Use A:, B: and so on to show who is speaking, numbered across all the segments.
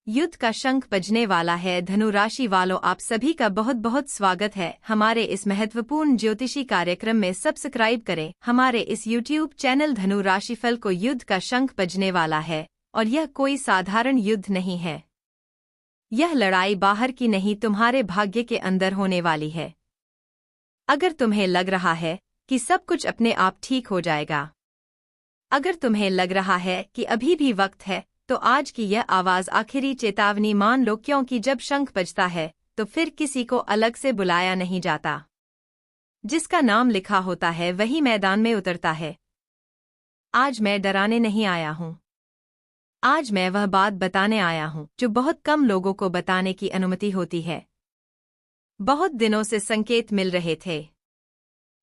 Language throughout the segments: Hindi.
A: युद्ध का शंख बजने वाला है। धनु राशि वालों, आप सभी का बहुत बहुत स्वागत है हमारे इस महत्वपूर्ण ज्योतिषी कार्यक्रम में। सब्सक्राइब करें हमारे इस YouTube चैनल। धनु राशिफल को युद्ध का शंख बजने वाला है और यह कोई साधारण युद्ध नहीं है। यह लड़ाई बाहर की नहीं, तुम्हारे भाग्य के अंदर होने वाली है। अगर तुम्हें लग रहा है कि सब कुछ अपने आप ठीक हो जाएगा, अगर तुम्हें लग रहा है कि अभी भी वक्त है, तो आज की यह आवाज आखिरी चेतावनी मान लो, क्योंकि जब शंख बजता है तो फिर किसी को अलग से बुलाया नहीं जाता। जिसका नाम लिखा होता है वही मैदान में उतरता है। आज मैं डराने नहीं आया हूं। आज मैं वह बात बताने आया हूं जो बहुत कम लोगों को बताने की अनुमति होती है। बहुत दिनों से संकेत मिल रहे थे,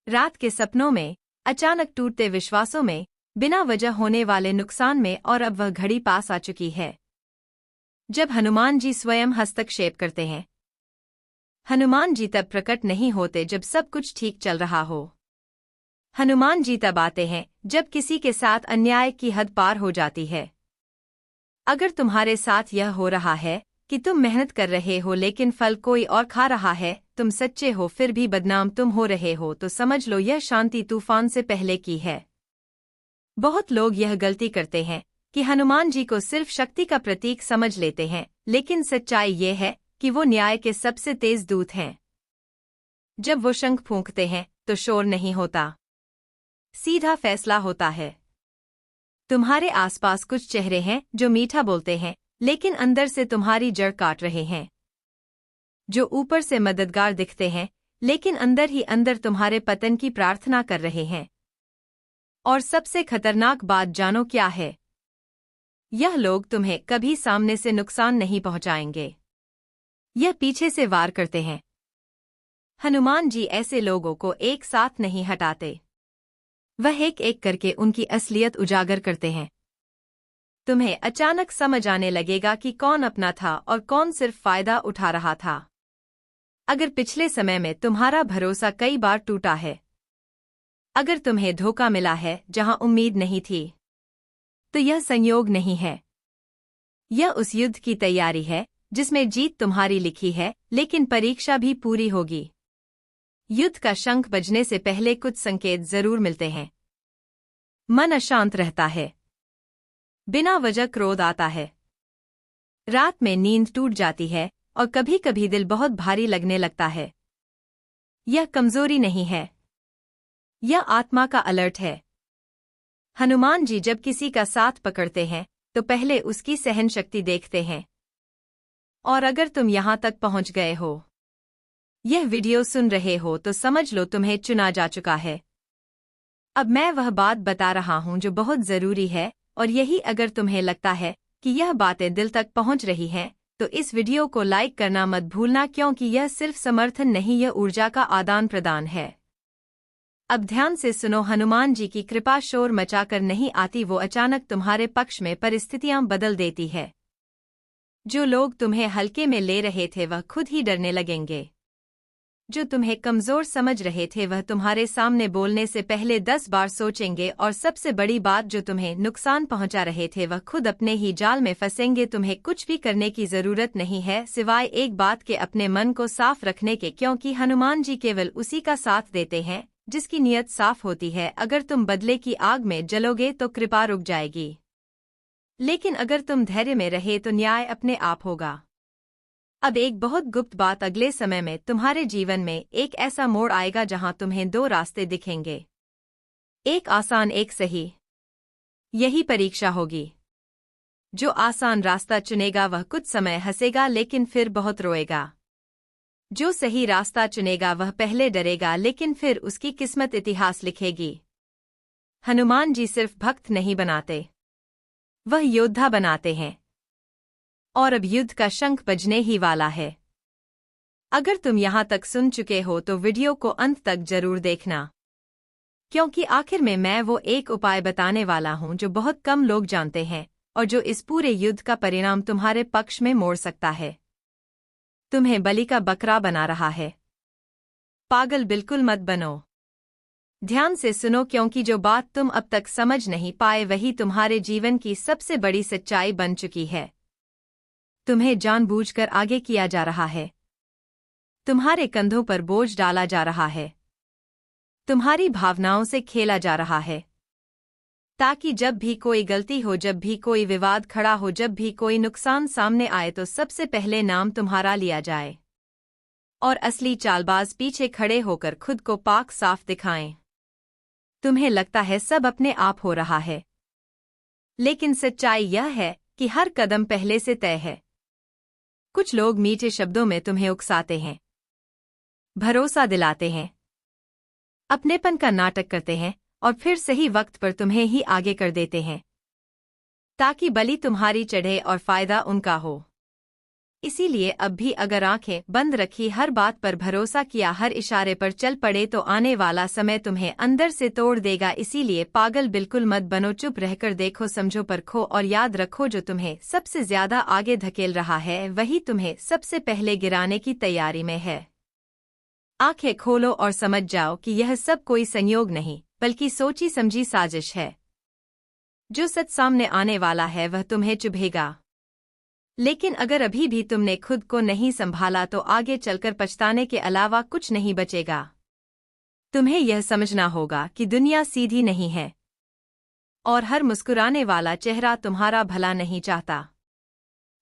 A: रात के सपनों में, अचानक टूटते विश्वासों में, बिना वजह होने वाले नुकसान में, और अब वह घड़ी पास आ चुकी है जब हनुमान जी स्वयं हस्तक्षेप करते हैं। हनुमान जी तब प्रकट नहीं होते जब सब कुछ ठीक चल रहा हो। हनुमान जी तब आते हैं जब किसी के साथ अन्याय की हद पार हो जाती है। अगर तुम्हारे साथ यह हो रहा है कि तुम मेहनत कर रहे हो लेकिन फल कोई और खा रहा है, तुम सच्चे हो फिर भी बदनाम तुम हो रहे हो, तो समझ लो यह शांति तूफान से पहले की है। बहुत लोग यह गलती करते हैं कि हनुमान जी को सिर्फ शक्ति का प्रतीक समझ लेते हैं, लेकिन सच्चाई ये है कि वो न्याय के सबसे तेज दूत हैं। जब वो शंख फूंकते हैं तो शोर नहीं होता, सीधा फैसला होता है। तुम्हारे आसपास कुछ चेहरे हैं जो मीठा बोलते हैं लेकिन अंदर से तुम्हारी जड़ काट रहे हैं, जो ऊपर से मददगार दिखते हैं लेकिन अंदर ही अंदर तुम्हारे पतन की प्रार्थना कर रहे हैं। और सबसे खतरनाक बात जानो क्या है? यह लोग तुम्हें कभी सामने से नुकसान नहीं पहुंचाएंगे, यह पीछे से वार करते हैं। हनुमान जी ऐसे लोगों को एक साथ नहीं हटाते, वह एक एक करके उनकी असलियत उजागर करते हैं। तुम्हें अचानक समझ आने लगेगा कि कौन अपना था और कौन सिर्फ फायदा उठा रहा था। अगर पिछले समय में तुम्हारा भरोसा कई बार टूटा है, अगर तुम्हें धोखा मिला है जहां उम्मीद नहीं थी, तो यह संयोग नहीं है। यह उस युद्ध की तैयारी है जिसमें जीत तुम्हारी लिखी है, लेकिन परीक्षा भी पूरी होगी। युद्ध का शंख बजने से पहले कुछ संकेत जरूर मिलते हैं। मन अशांत रहता है, बिना वजह क्रोध आता है, रात में नींद टूट जाती है और कभी कभी दिल बहुत भारी लगने लगता है। यह कमजोरी नहीं है, यह आत्मा का अलर्ट है। हनुमान जी जब किसी का साथ पकड़ते हैं तो पहले उसकी सहन शक्ति देखते हैं। और अगर तुम यहां तक पहुंच गए हो, यह वीडियो सुन रहे हो, तो समझ लो तुम्हें चुना जा चुका है। अब मैं वह बात बता रहा हूं जो बहुत जरूरी है, और यही अगर तुम्हें लगता है कि यह बातें दिल तक पहुंच रही हैं, तो इस वीडियो को लाइक करना मत भूलना, क्योंकि यह सिर्फ समर्थन नहीं, यह ऊर्जा का आदान प्रदान है। अब ध्यान से सुनो, हनुमान जी की कृपा शोर मचाकर नहीं आती, वो अचानक तुम्हारे पक्ष में परिस्थितियां बदल देती है। जो लोग तुम्हें हल्के में ले रहे थे वह खुद ही डरने लगेंगे। जो तुम्हें कमजोर समझ रहे थे वह तुम्हारे सामने बोलने से पहले 10 बार सोचेंगे। और सबसे बड़ी बात, जो तुम्हें नुकसान पहुंचा रहे थे वह खुद अपने ही जाल में फंसेंगे। तुम्हें कुछ भी करने की जरूरत नहीं है सिवाय एक बात के, अपने मन को साफ रखने के, क्योंकि हनुमान जी केवल उसी का साथ देते हैं जिसकी नीयत साफ होती है। अगर तुम बदले की आग में जलोगे तो कृपा रुक जाएगी, लेकिन अगर तुम धैर्य में रहे तो न्याय अपने आप होगा। अब एक बहुत गुप्त बात, अगले समय में तुम्हारे जीवन में एक ऐसा मोड़ आएगा जहां तुम्हें 2 रास्ते दिखेंगे, एक आसान एक सही। यही परीक्षा होगी। जो आसान रास्ता चुनेगा वह कुछ समय हंसेगा लेकिन फिर बहुत रोएगा। जो सही रास्ता चुनेगा वह पहले डरेगा लेकिन फिर उसकी किस्मत इतिहास लिखेगी। हनुमान जी सिर्फ भक्त नहीं बनाते, वह योद्धा बनाते हैं। और अब युद्ध का शंख बजने ही वाला है। अगर तुम यहां तक सुन चुके हो तो वीडियो को अंत तक जरूर देखना, क्योंकि आखिर में मैं वो एक उपाय बताने वाला हूं जो बहुत कम लोग जानते हैं और जो इस पूरे युद्ध का परिणाम तुम्हारे पक्ष में मोड़ सकता है। तुम्हें बलि का बकरा बना रहा है। पागल बिल्कुल मत बनो, ध्यान से सुनो, क्योंकि जो बात तुम अब तक समझ नहीं पाए वही तुम्हारे जीवन की सबसे बड़ी सच्चाई बन चुकी है। तुम्हें जानबूझकर आगे किया जा रहा है। तुम्हारे कंधों पर बोझ डाला जा रहा है। तुम्हारी भावनाओं से खेला जा रहा है, ताकि जब भी कोई गलती हो, जब भी कोई विवाद खड़ा हो, जब भी कोई नुकसान सामने आए तो सबसे पहले नाम तुम्हारा लिया जाए और असली चालबाज पीछे खड़े होकर खुद को पाक साफ दिखाएं। तुम्हें लगता है सब अपने आप हो रहा है, लेकिन सच्चाई यह है कि हर कदम पहले से तय है। कुछ लोग मीठे शब्दों में तुम्हें उकसाते हैं, भरोसा दिलाते हैं, अपनेपन का नाटक करते हैं और फिर सही वक्त पर तुम्हें ही आगे कर देते हैं, ताकि बलि तुम्हारी चढ़े और फायदा उनका हो। इसीलिए अब भी अगर आंखें बंद रखी, हर बात पर भरोसा किया, हर इशारे पर चल पड़े तो आने वाला समय तुम्हें अंदर से तोड़ देगा। इसीलिए पागल बिल्कुल मत बनो, चुप रहकर देखो, समझो, परखो और याद रखो, जो तुम्हें सबसे ज्यादा आगे धकेल रहा है वही तुम्हें सबसे पहले गिराने की तैयारी में है। आंखें खोलो और समझ जाओ कि यह सब कोई संयोग नहीं बल्कि सोची समझी साजिश है। जो सच सामने आने वाला है वह तुम्हें चुभेगा, लेकिन अगर अभी भी तुमने खुद को नहीं संभाला तो आगे चलकर पछताने के अलावा कुछ नहीं बचेगा। तुम्हें यह समझना होगा कि दुनिया सीधी नहीं है और हर मुस्कुराने वाला चेहरा तुम्हारा भला नहीं चाहता।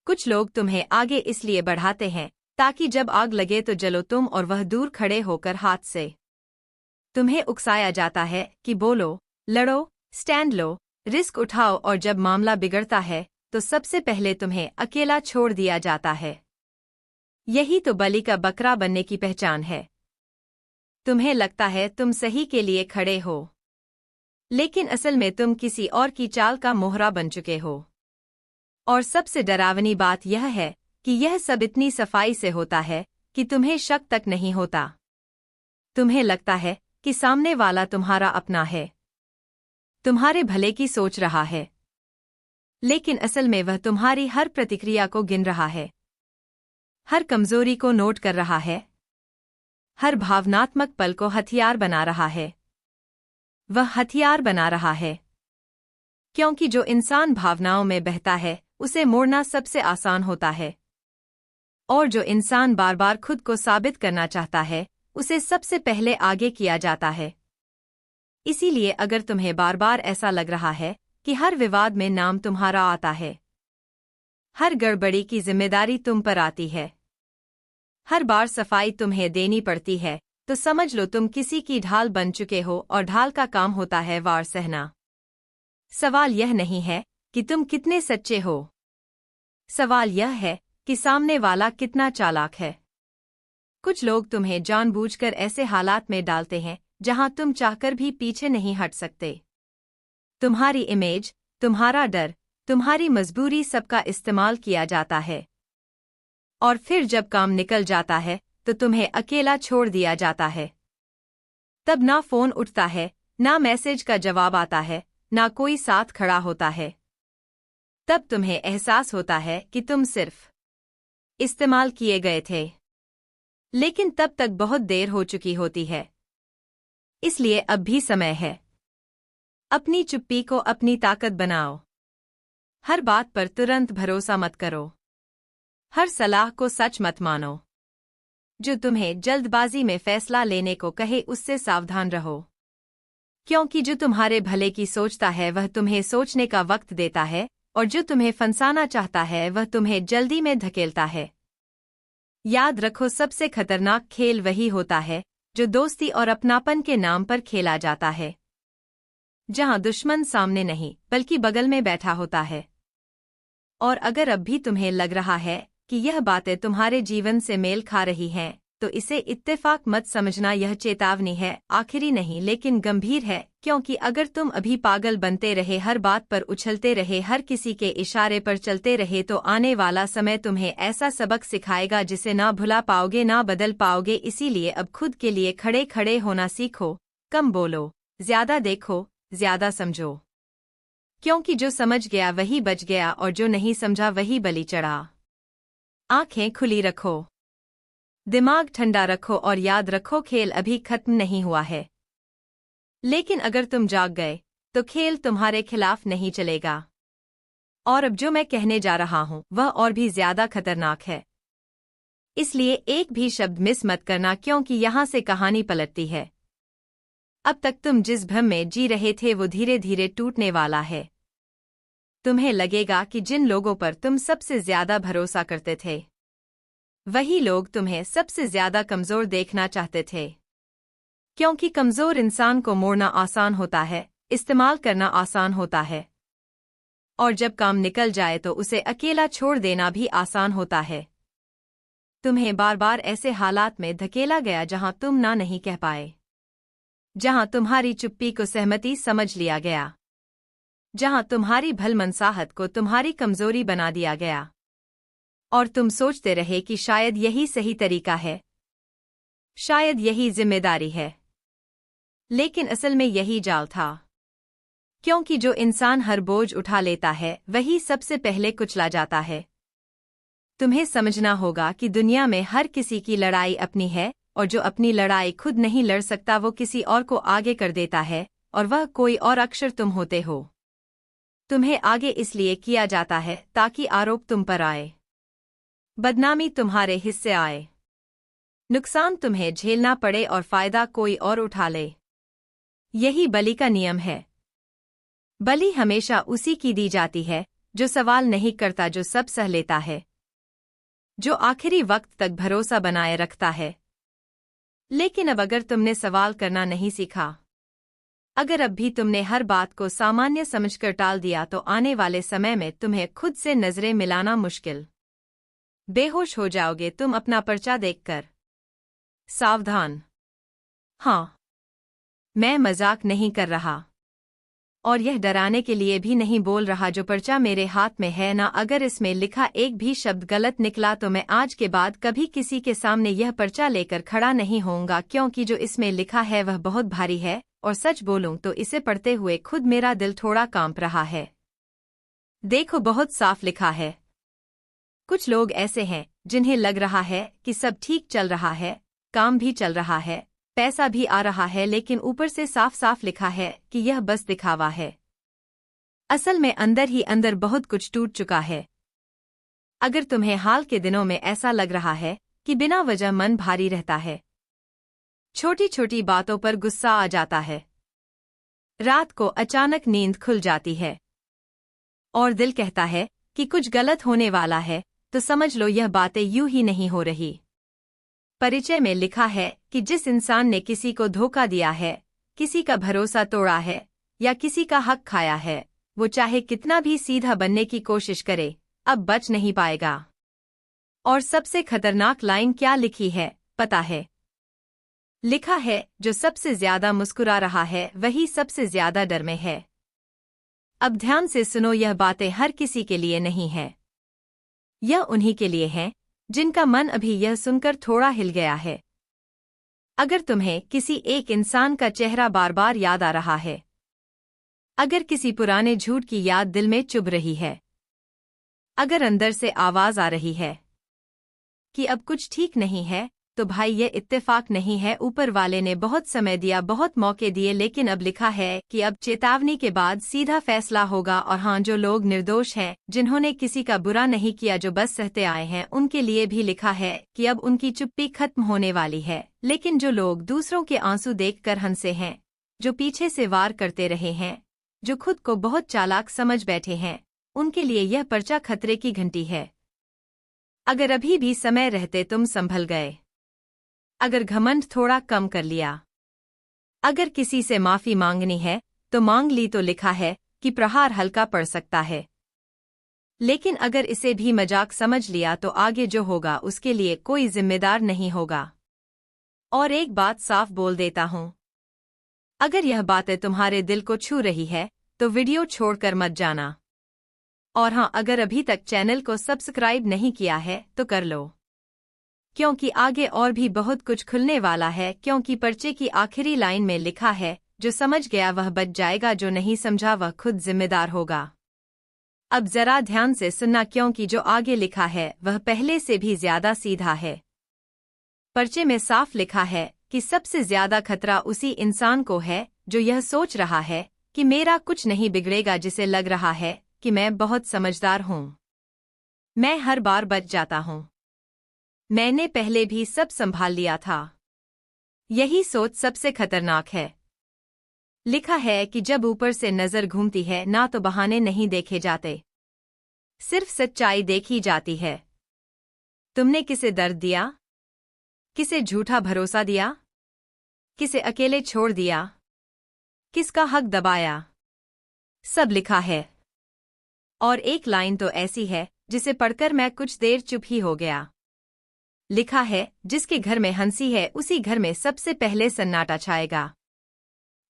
A: कुछ लोग तुम्हें आगे इसलिए बढ़ाते हैं ताकि जब आग लगे तो जलो तुम और वह दूर खड़े होकर हाथ से। तुम्हें उकसाया जाता है कि बोलो, लड़ो, स्टैंड लो, रिस्क उठाओ, और जब मामला बिगड़ता है तो सबसे पहले तुम्हें अकेला छोड़ दिया जाता है। यही तो बलि का बकरा बनने की पहचान है। तुम्हें लगता है तुम सही के लिए खड़े हो, लेकिन असल में तुम किसी और की चाल का मोहरा बन चुके हो। और सबसे डरावनी बात यह है कि यह सब इतनी सफाई से होता है कि तुम्हें शक तक नहीं होता। तुम्हें लगता है कि सामने वाला तुम्हारा अपना है, तुम्हारे भले की सोच रहा है, लेकिन असल में वह तुम्हारी हर प्रतिक्रिया को गिन रहा है, हर कमजोरी को नोट कर रहा है, हर भावनात्मक पल को हथियार बना रहा है। वह हथियार बना रहा है क्योंकि जो इंसान भावनाओं में बहता है उसे मोड़ना सबसे आसान होता है, और जो इंसान बार बार खुद को साबित करना चाहता है उसे सबसे पहले आगे किया जाता है। इसीलिए अगर तुम्हें बार बार ऐसा लग रहा है कि हर विवाद में नाम तुम्हारा आता है, हर गड़बड़ी की जिम्मेदारी तुम पर आती है, हर बार सफाई तुम्हें देनी पड़ती है, तो समझ लो तुम किसी की ढाल बन चुके हो और ढाल का काम होता है वार सहना। सवाल यह नहीं है कि तुम कितने सच्चे हो, सवाल यह है कि सामने वाला कितना चालाक है। कुछ लोग तुम्हें जानबूझकर ऐसे हालात में डालते हैं जहां तुम चाहकर भी पीछे नहीं हट सकते। तुम्हारी इमेज, तुम्हारा डर, तुम्हारी मजबूरी सबका इस्तेमाल किया जाता है, और फिर जब काम निकल जाता है तो तुम्हें अकेला छोड़ दिया जाता है। तब ना फोन उठता है, ना मैसेज का जवाब आता है, ना कोई साथ खड़ा होता है। तब तुम्हें एहसास होता है कि तुम सिर्फ इस्तेमाल किए गए थे, लेकिन तब तक बहुत देर हो चुकी होती है। इसलिए अब भी समय है। अपनी चुप्पी को अपनी ताकत बनाओ। हर बात पर तुरंत भरोसा मत करो, हर सलाह को सच मत मानो। जो तुम्हें जल्दबाजी में फैसला लेने को कहे उससे सावधान रहो, क्योंकि जो तुम्हारे भले की सोचता है वह तुम्हें सोचने का वक्त देता है, और जो तुम्हें फंसाना चाहता है वह तुम्हें जल्दी में धकेलता है। याद रखो, सबसे खतरनाक खेल वही होता है जो दोस्ती और अपनापन के नाम पर खेला जाता है, जहां दुश्मन सामने नहीं बल्कि बगल में बैठा होता है। और अगर अब भी तुम्हें लग रहा है कि यह बातें तुम्हारे जीवन से मेल खा रही हैं, तो इसे इत्तेफाक मत समझना। यह चेतावनी है, आखिरी नहीं लेकिन गंभीर है, क्योंकि अगर तुम अभी पागल बनते रहे, हर बात पर उछलते रहे, हर किसी के इशारे पर चलते रहे, तो आने वाला समय तुम्हें ऐसा सबक सिखाएगा जिसे ना भुला पाओगे ना बदल पाओगे। इसीलिए अब खुद के लिए खड़े खड़े होना सीखो, कम बोलो, ज्यादा देखो, ज्यादा समझो, क्योंकि जो समझ गया वही बच गया और जो नहीं समझा वही बलि चढ़ा। आंखें खुली रखो, दिमाग ठंडा रखो और याद रखो, खेल अभी खत्म नहीं हुआ है। लेकिन अगर तुम जाग गए तो खेल तुम्हारे खिलाफ नहीं चलेगा। और अब जो मैं कहने जा रहा हूं वह और भी ज्यादा खतरनाक है, इसलिए एक भी शब्द मिस मत करना, क्योंकि यहां से कहानी पलटती है। अब तक तुम जिस भ्रम में जी रहे थे वो धीरे धीरे टूटने वाला है। तुम्हें लगेगा कि जिन लोगों पर तुम सबसे ज्यादा भरोसा करते थे वही लोग तुम्हें सबसे ज्यादा कमजोर देखना चाहते थे, क्योंकि कमजोर इंसान को मोड़ना आसान होता है, इस्तेमाल करना आसान होता है, और जब काम निकल जाए तो उसे अकेला छोड़ देना भी आसान होता है। तुम्हें बार बार ऐसे हालात में धकेला गया जहां तुम ना नहीं कह पाए, जहां तुम्हारी चुप्पी को सहमति समझ लिया गया, जहां तुम्हारी भलमनसाहत को तुम्हारी कमजोरी बना दिया गया, और तुम सोचते रहे कि शायद यही सही तरीका है, शायद यही जिम्मेदारी है। लेकिन असल में यही जाल था, क्योंकि जो इंसान हर बोझ उठा लेता है वही सबसे पहले कुचला जाता है। तुम्हें समझना होगा कि दुनिया में हर किसी की लड़ाई अपनी है, और जो अपनी लड़ाई खुद नहीं लड़ सकता वो किसी और को आगे कर देता है, और वह कोई और अक्सर तुम होते हो। तुम्हें आगे इसलिए किया जाता है ताकि आरोप तुम पर आए, बदनामी तुम्हारे हिस्से आए, नुकसान तुम्हें झेलना पड़े और फायदा कोई और उठा ले। यही बलि का नियम है। बलि हमेशा उसी की दी जाती है जो सवाल नहीं करता, जो सब सह लेता है, जो आखिरी वक्त तक भरोसा बनाए रखता है। लेकिन अब अगर तुमने सवाल करना नहीं सीखा, अगर अब भी तुमने हर बात को सामान्य समझकर टाल दिया, तो आने वाले समय में तुम्हें खुद से नजरें मिलाना मुश्किल। बेहोश हो जाओगे तुम अपना पर्चा देखकर। सावधान। हाँ, मैं मजाक नहीं कर रहा, और यह डराने के लिए भी नहीं बोल रहा। जो पर्चा मेरे हाथ में है ना, अगर इसमें लिखा एक भी शब्द गलत निकला तो मैं आज के बाद कभी किसी के सामने यह पर्चा लेकर खड़ा नहीं होऊंगा, क्योंकि जो इसमें लिखा है वह बहुत भारी है, और सच बोलूं तो इसे पढ़ते हुए खुद मेरा दिल थोड़ा कांप रहा है। देखो, बहुत साफ लिखा है। कुछ लोग ऐसे हैं जिन्हें लग रहा है कि सब ठीक चल रहा है, काम भी चल रहा है, पैसा भी आ रहा है, लेकिन ऊपर से साफ साफ लिखा है कि यह बस दिखावा है। असल में अंदर ही अंदर बहुत कुछ टूट चुका है। अगर तुम्हें हाल के दिनों में ऐसा लग रहा है कि बिना वजह मन भारी रहता है, छोटी छोटी बातों पर गुस्सा आ जाता है, रात को अचानक नींद खुल जाती है, और दिल कहता है कि कुछ गलत होने वाला है, तो समझ लो यह बातें यूं ही नहीं हो रही। परिचय में लिखा है कि जिस इंसान ने किसी को धोखा दिया है, किसी का भरोसा तोड़ा है, या किसी का हक खाया है, वो चाहे कितना भी सीधा बनने की कोशिश करे, अब बच नहीं पाएगा। और सबसे खतरनाक लाइन क्या लिखी है पता है? लिखा है, जो सबसे ज्यादा मुस्कुरा रहा है वही सबसे ज्यादा डर में है। अब ध्यान से सुनो, यह बातें हर किसी के लिए नहीं है। यह उन्हीं के लिए है जिनका मन अभी यह सुनकर थोड़ा हिल गया है। अगर तुम्हें किसी एक इंसान का चेहरा बार बार याद आ रहा है, अगर किसी पुराने झूठ की याद दिल में चुभ रही है, अगर अंदर से आवाज आ रही है कि अब कुछ ठीक नहीं है, तो भाई ये इत्तेफाक नहीं है। ऊपर वाले ने बहुत समय दिया, बहुत मौके दिए, लेकिन अब लिखा है कि अब चेतावनी के बाद सीधा फैसला होगा। और हाँ, जो लोग निर्दोष हैं, जिन्होंने किसी का बुरा नहीं किया, जो बस सहते आए हैं, उनके लिए भी लिखा है कि अब उनकी चुप्पी खत्म होने वाली है। लेकिन जो लोग दूसरों के आंसू देखकर हंसे हैं, जो पीछे से वार करते रहे हैं, जो खुद को बहुत चालाक समझ बैठे हैं, उनके लिए यह पर्चा खतरे की घंटी है। अगर अभी भी समय रहते तुम संभल गए, अगर घमंड थोड़ा कम कर लिया, अगर किसी से माफी मांगनी है तो मांग ली, तो लिखा है कि प्रहार हल्का पड़ सकता है। लेकिन अगर इसे भी मजाक समझ लिया तो आगे जो होगा उसके लिए कोई जिम्मेदार नहीं होगा। और एक बात साफ बोल देता हूं, अगर यह बातें तुम्हारे दिल को छू रही है तो वीडियो छोड़कर मत जाना। और हाँ, अगर अभी तक चैनल को सब्सक्राइब नहीं किया है तो कर लो, क्योंकि आगे और भी बहुत कुछ खुलने वाला है। क्योंकि पर्चे की आखिरी लाइन में लिखा है, जो समझ गया वह बच जाएगा, जो नहीं समझा वह खुद जिम्मेदार होगा। अब जरा ध्यान से सुनना, क्योंकि जो आगे लिखा है वह पहले से भी ज्यादा सीधा है। पर्चे में साफ लिखा है कि सबसे ज्यादा खतरा उसी इंसान को है जो यह सोच रहा है कि मेरा कुछ नहीं बिगड़ेगा, जिसे लग रहा है कि मैं बहुत समझदार हूँ। मैं हर बार बच जाता हूँ। मैंने पहले भी सब संभाल लिया था। यही सोच सबसे खतरनाक है। लिखा है कि जब ऊपर से नजर घूमती है ना तो बहाने नहीं देखे जाते, सिर्फ सच्चाई देखी जाती है। तुमने किसे दर्द दिया? किसे झूठा भरोसा दिया? किसे अकेले छोड़ दिया? किसका हक दबाया? सब लिखा है। और एक लाइन तो ऐसी है जिसे पढ़कर मैं कुछ देर चुप ही हो गया। लिखा है, जिसके घर में हंसी है उसी घर में सबसे पहले सन्नाटा छाएगा।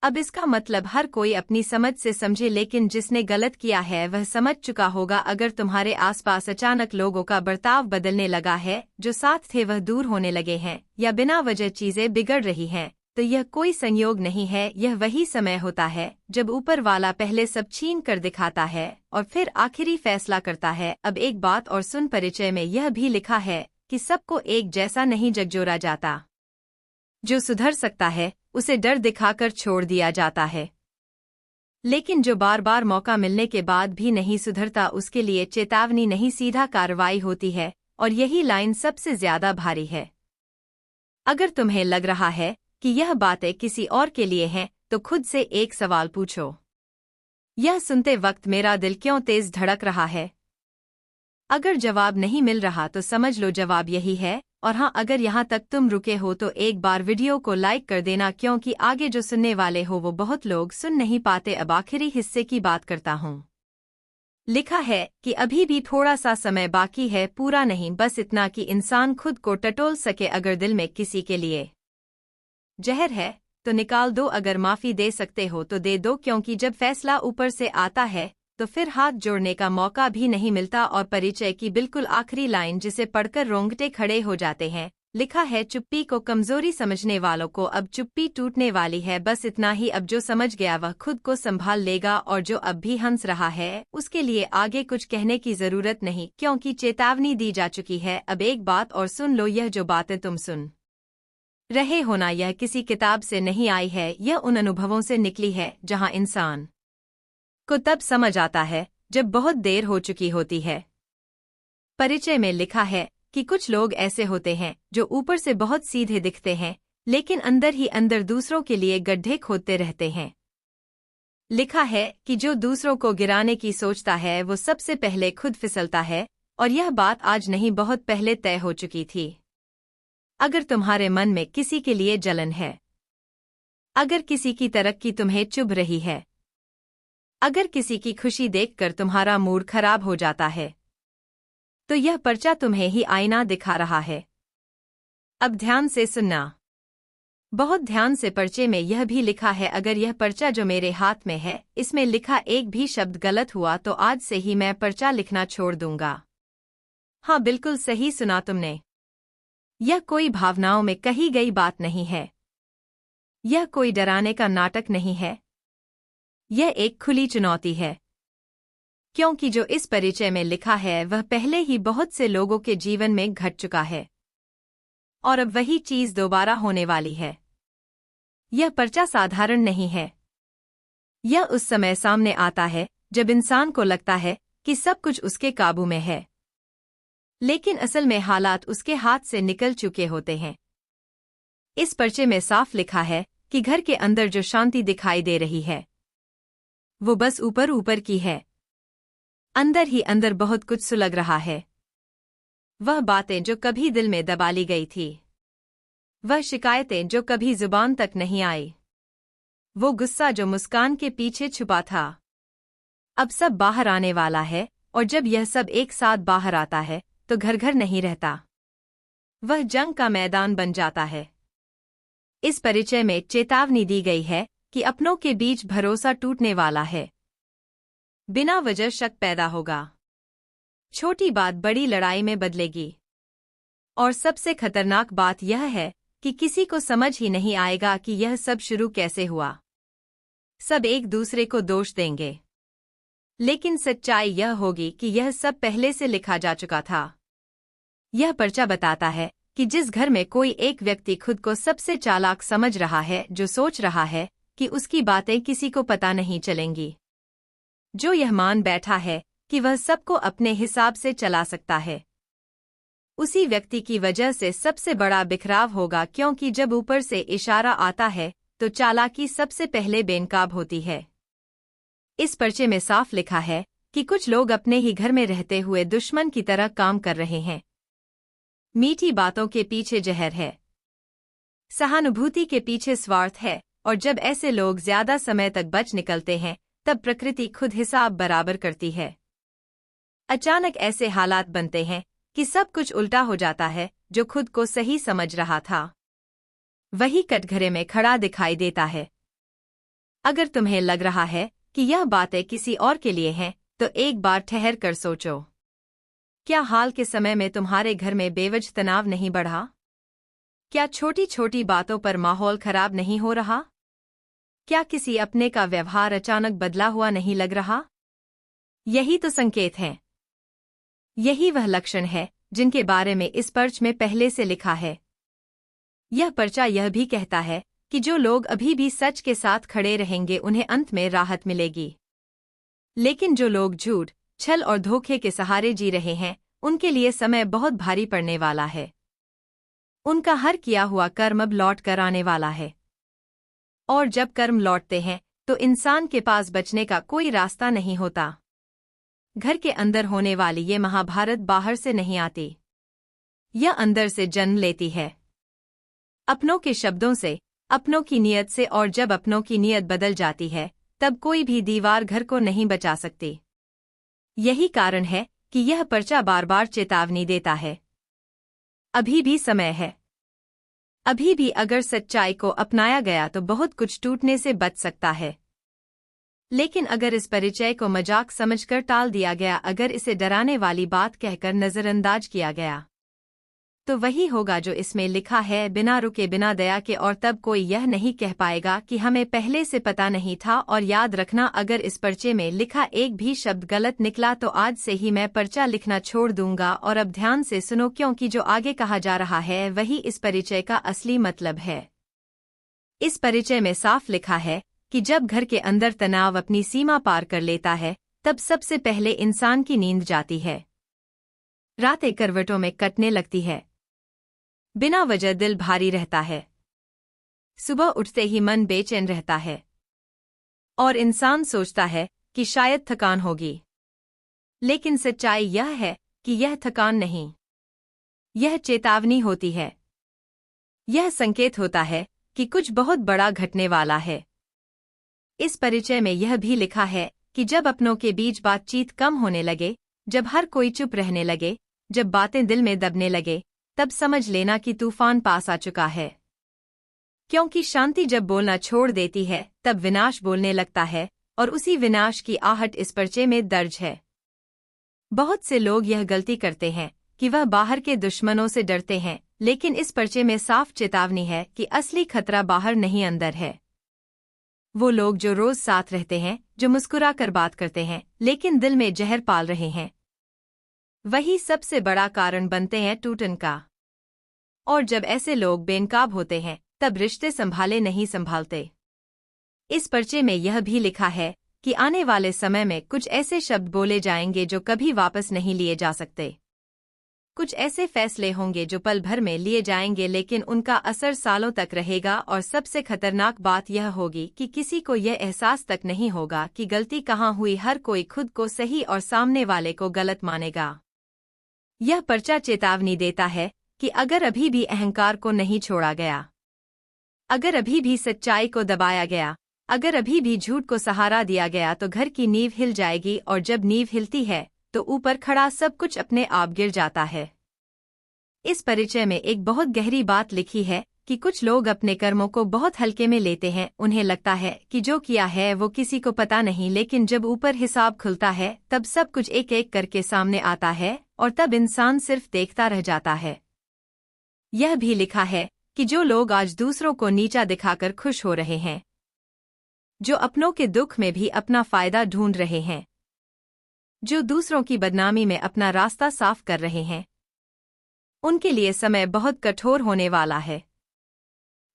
A: अब इसका मतलब हर कोई अपनी समझ से समझे, लेकिन जिसने गलत किया है वह समझ चुका होगा। अगर तुम्हारे आसपास अचानक लोगों का बर्ताव बदलने लगा है, जो साथ थे वह दूर होने लगे हैं, या बिना वजह चीजें बिगड़ रही हैं, तो यह कोई संयोग नहीं है। यह वही समय होता है जब ऊपर वाला पहले सब छीन कर दिखाता है और फिर आखिरी फैसला करता है। अब एक बात और सुन, परिचय में यह भी लिखा है कि सबको एक जैसा नहीं झकझोरा जाता। जो सुधर सकता है उसे डर दिखाकर छोड़ दिया जाता है, लेकिन जो बार बार मौका मिलने के बाद भी नहीं सुधरता उसके लिए चेतावनी नहीं, सीधा कार्रवाई होती है। और यही लाइन सबसे ज्यादा भारी है। अगर तुम्हें लग रहा है कि यह बातें किसी और के लिए हैं, तो खुद से एक सवाल पूछो, यह सुनते वक्त मेरा दिल क्यों तेज धड़क रहा है? अगर जवाब नहीं मिल रहा तो समझ लो जवाब यही है। और हाँ, अगर यहाँ तक तुम रुके हो तो एक बार वीडियो को लाइक कर देना, क्योंकि आगे जो सुनने वाले हो वो बहुत लोग सुन नहीं पाते। अब आखिरी हिस्से की बात करता हूँ। लिखा है कि अभी भी थोड़ा सा समय बाकी है, पूरा नहीं, बस इतना कि इंसान खुद को टटोल सके। अगर दिल में किसी के लिए जहर है तो निकाल दो, अगर माफी दे सकते हो तो दे दो, क्योंकि जब फैसला ऊपर से आता है तो फिर हाथ जोड़ने का मौका भी नहीं मिलता। और परिचय की बिल्कुल आखिरी लाइन जिसे पढ़कर रोंगटे खड़े हो जाते हैं, लिखा है, चुप्पी को कमजोरी समझने वालों को अब चुप्पी टूटने वाली है। बस इतना ही, अब जो समझ गया वह खुद को संभाल लेगा, और जो अब भी हंस रहा है उसके लिए आगे कुछ कहने की जरूरत नहीं, क्योंकि चेतावनी दी जा चुकी है। अब एक बात और सुन लो, यह जो बातें तुम सुन रहे हो ना, यह किसी किताब से नहीं आई है, यह उन अनुभवों से निकली है जहां इंसान को तब समझ आता है जब बहुत देर हो चुकी होती है। परिचय में लिखा है कि कुछ लोग ऐसे होते हैं जो ऊपर से बहुत सीधे दिखते हैं, लेकिन अंदर ही अंदर दूसरों के लिए गड्ढे खोदते रहते हैं। लिखा है कि जो दूसरों को गिराने की सोचता है वो सबसे पहले खुद फिसलता है, और यह बात आज नहीं बहुत पहले तय हो चुकी थी। अगर तुम्हारे मन में किसी के लिए जलन है, अगर किसी की तरक्की तुम्हें चुभ रही है, अगर किसी की खुशी देखकर तुम्हारा मूड खराब हो जाता है, तो यह पर्चा तुम्हें ही आईना दिखा रहा है। अब ध्यान से सुनना, बहुत ध्यान से। पर्चे में यह भी लिखा है, अगर यह पर्चा जो मेरे हाथ में है इसमें लिखा एक भी शब्द गलत हुआ तो आज से ही मैं पर्चा लिखना छोड़ दूंगा। हाँ, बिल्कुल सही सुना तुमने। यह कोई भावनाओं में कही गई बात नहीं है, यह कोई डराने का नाटक नहीं है, यह एक खुली चुनौती है। क्योंकि जो इस परिचय में लिखा है वह पहले ही बहुत से लोगों के जीवन में घट चुका है, और अब वही चीज दोबारा होने वाली है। यह पर्चा साधारण नहीं है। यह उस समय सामने आता है जब इंसान को लगता है कि सब कुछ उसके काबू में है, लेकिन असल में हालात उसके हाथ से निकल चुके होते हैं। इस पर्चे में साफ लिखा है कि घर के अंदर जो शांति दिखाई दे रही है वो बस ऊपर ऊपर की है, अंदर ही अंदर बहुत कुछ सुलग रहा है। वह बातें जो कभी दिल में दबा ली गई थी, वह शिकायतें जो कभी जुबान तक नहीं आई, वो गुस्सा जो मुस्कान के पीछे छुपा था, अब सब बाहर आने वाला है। और जब यह सब एक साथ बाहर आता है तो घर घर नहीं रहता, वह जंग का मैदान बन जाता है। इस परिचय में चेतावनी दी गई है कि अपनों के बीच भरोसा टूटने वाला है, बिना वजह शक पैदा होगा, छोटी बात बड़ी लड़ाई में बदलेगी, और सबसे खतरनाक बात यह है कि किसी को समझ ही नहीं आएगा कि यह सब शुरू कैसे हुआ। सब एक दूसरे को दोष देंगे, लेकिन सच्चाई यह होगी कि यह सब पहले से लिखा जा चुका था। यह पर्चा बताता है कि जिस घर में कोई एक व्यक्ति खुद को सबसे चालाक समझ रहा है, जो सोच रहा है कि उसकी बातें किसी को पता नहीं चलेंगी, जो यह मान बैठा है कि वह सबको अपने हिसाब से चला सकता है, उसी व्यक्ति की वजह से सबसे बड़ा बिखराव होगा, क्योंकि जब ऊपर से इशारा आता है तो चालाकी सबसे पहले बेनकाब होती है। इस पर्चे में साफ लिखा है कि कुछ लोग अपने ही घर में रहते हुए दुश्मन की तरह काम कर रहे हैं। मीठी बातों के पीछे जहर है, सहानुभूति के पीछे स्वार्थ है, और जब ऐसे लोग ज्यादा समय तक बच निकलते हैं तब प्रकृति खुद हिसाब बराबर करती है। अचानक ऐसे हालात बनते हैं कि सब कुछ उल्टा हो जाता है। जो खुद को सही समझ रहा था वही कटघरे में खड़ा दिखाई देता है। अगर तुम्हें लग रहा है कि यह बातें किसी और के लिए हैं तो एक बार ठहर कर सोचो, क्या हाल के समय में तुम्हारे घर में बेवजह तनाव नहीं बढ़ा? क्या छोटी छोटी बातों पर माहौल खराब नहीं हो रहा? क्या किसी अपने का व्यवहार अचानक बदला हुआ नहीं लग रहा? यही तो संकेत हैं। यही वह लक्षण है जिनके बारे में इस पर्च में पहले से लिखा है। यह पर्चा यह भी कहता है कि जो लोग अभी भी सच के साथ खड़े रहेंगे उन्हें अंत में राहत मिलेगी, लेकिन जो लोग झूठ, छल और धोखे के सहारे जी रहे हैं उनके लिए समय बहुत भारी पड़ने वाला है। उनका हर किया हुआ कर्म अब लौट कर आने वाला है, और जब कर्म लौटते हैं तो इंसान के पास बचने का कोई रास्ता नहीं होता। घर के अंदर होने वाली ये महाभारत बाहर से नहीं आती, यह अंदर से जन्म लेती है, अपनों के शब्दों से, अपनों की नीयत से, और जब अपनों की नीयत बदल जाती है तब कोई भी दीवार घर को नहीं बचा सकती। यही कारण है कि यह पर्चा बार बार चेतावनी देता है, अभी भी समय है। अभी भी अगर सच्चाई को अपनाया गया तो बहुत कुछ टूटने से बच सकता है। लेकिन अगर इस परिचय को मजाक समझकर टाल दिया गया, अगर इसे डराने वाली बात कहकर नजरअंदाज किया गया, तो वही होगा जो इसमें लिखा है, बिना रुके बिना दया के, और तब कोई यह नहीं कह पाएगा कि हमें पहले से पता नहीं था। और याद रखना, अगर इस पर्चे में लिखा एक भी शब्द गलत निकला तो आज से ही मैं पर्चा लिखना छोड़ दूंगा। और अब ध्यान से सुनो, क्योंकि जो आगे कहा जा रहा है वही इस परिचय का असली मतलब है। इस परिचय में साफ लिखा है कि जब घर के अंदर तनाव अपनी सीमा पार कर लेता है तब सबसे पहले इंसान की नींद जाती है, रातें करवटों में कटने लगती है, बिना वजह दिल भारी रहता है, सुबह उठते ही मन बेचैन रहता है, और इंसान सोचता है कि शायद थकान होगी। लेकिन सच्चाई यह है कि यह थकान नहीं, यह चेतावनी होती है। यह संकेत होता है कि कुछ बहुत बड़ा घटने वाला है। इस परिचय में यह भी लिखा है कि जब अपनों के बीच बातचीत कम होने लगे, जब हर कोई चुप रहने लगे, जब बातें दिल में दबने लगे, तब समझ लेना कि तूफान पास आ चुका है। क्योंकि शांति जब बोलना छोड़ देती है तब विनाश बोलने लगता है, और उसी विनाश की आहट इस पर्चे में दर्ज है। बहुत से लोग यह गलती करते हैं कि वह बाहर के दुश्मनों से डरते हैं, लेकिन इस पर्चे में साफ चेतावनी है कि असली खतरा बाहर नहीं अंदर है। वो लोग जो रोज साथ रहते हैं, जो मुस्कुरा कर बात करते हैं लेकिन दिल में जहर पाल रहे हैं, वही सबसे बड़ा कारण बनते हैं टूटन का। और जब ऐसे लोग बेनकाब होते हैं तब रिश्ते संभाले नहीं संभालते। इस पर्चे में यह भी लिखा है कि आने वाले समय में कुछ ऐसे शब्द बोले जाएंगे जो कभी वापस नहीं लिए जा सकते। कुछ ऐसे फैसले होंगे जो पल भर में लिए जाएंगे लेकिन उनका असर सालों तक रहेगा। और सबसे खतरनाक बात यह होगी कि किसी को यह एहसास तक नहीं होगा कि गलती कहाँ हुई। हर कोई खुद को सही और सामने वाले को गलत मानेगा। यह पर्चा चेतावनी देता है कि अगर अभी भी अहंकार को नहीं छोड़ा गया, अगर अभी भी सच्चाई को दबाया गया, अगर अभी भी झूठ को सहारा दिया गया तो घर की नींव हिल जाएगी। और जब नींव हिलती है तो ऊपर खड़ा सब कुछ अपने आप गिर जाता है। इस परिचय में एक बहुत गहरी बात लिखी है कि कुछ लोग अपने कर्मों को बहुत हल्के में लेते हैं। उन्हें लगता है कि जो किया है वो किसी को पता नहीं, लेकिन जब ऊपर हिसाब खुलता है तब सब कुछ एक एक करके सामने आता है और तब इंसान सिर्फ देखता रह जाता है। यह भी लिखा है कि जो लोग आज दूसरों को नीचा दिखाकर खुश हो रहे हैं, जो अपनों के दुख में भी अपना फायदा ढूंढ रहे हैं, जो दूसरों की बदनामी में अपना रास्ता साफ कर रहे हैं, उनके लिए समय बहुत कठोर होने वाला है।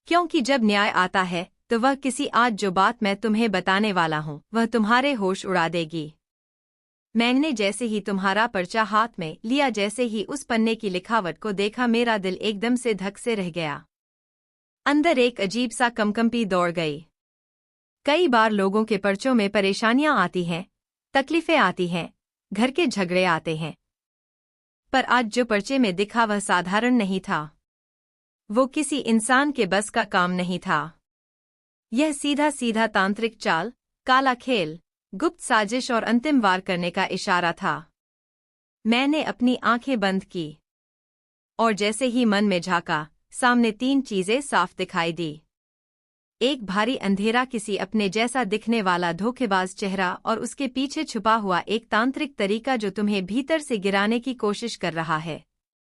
A: क्योंकि जब न्याय आता है तो वह किसी आज जो बात मैं तुम्हें बताने वाला हूँ वह तुम्हारे होश उड़ा देगी। मैंने जैसे ही तुम्हारा पर्चा हाथ में लिया, जैसे ही उस पन्ने की लिखावट को देखा, मेरा दिल एकदम से धक से रह गया। अंदर एक अजीब सा कंपकंपी दौड़ गई। कई बार लोगों के पर्चों में परेशानियां आती हैं, तकलीफें आती हैं, घर के झगड़े आते हैं, पर आज जो पर्चे में दिखा वह साधारण नहीं था। वो किसी इंसान के बस का काम नहीं था। यह सीधा सीधा तांत्रिक चाल, काला खेल, गुप्त साजिश और अंतिम वार करने का इशारा था। मैंने अपनी आंखें बंद की और जैसे ही मन में झांका, सामने 3 चीजें साफ दिखाई दी। एक भारी अंधेरा, किसी अपने जैसा दिखने वाला धोखेबाज चेहरा और उसके पीछे छुपा हुआ एक तांत्रिक तरीका जो तुम्हें भीतर से गिराने की कोशिश कर रहा है।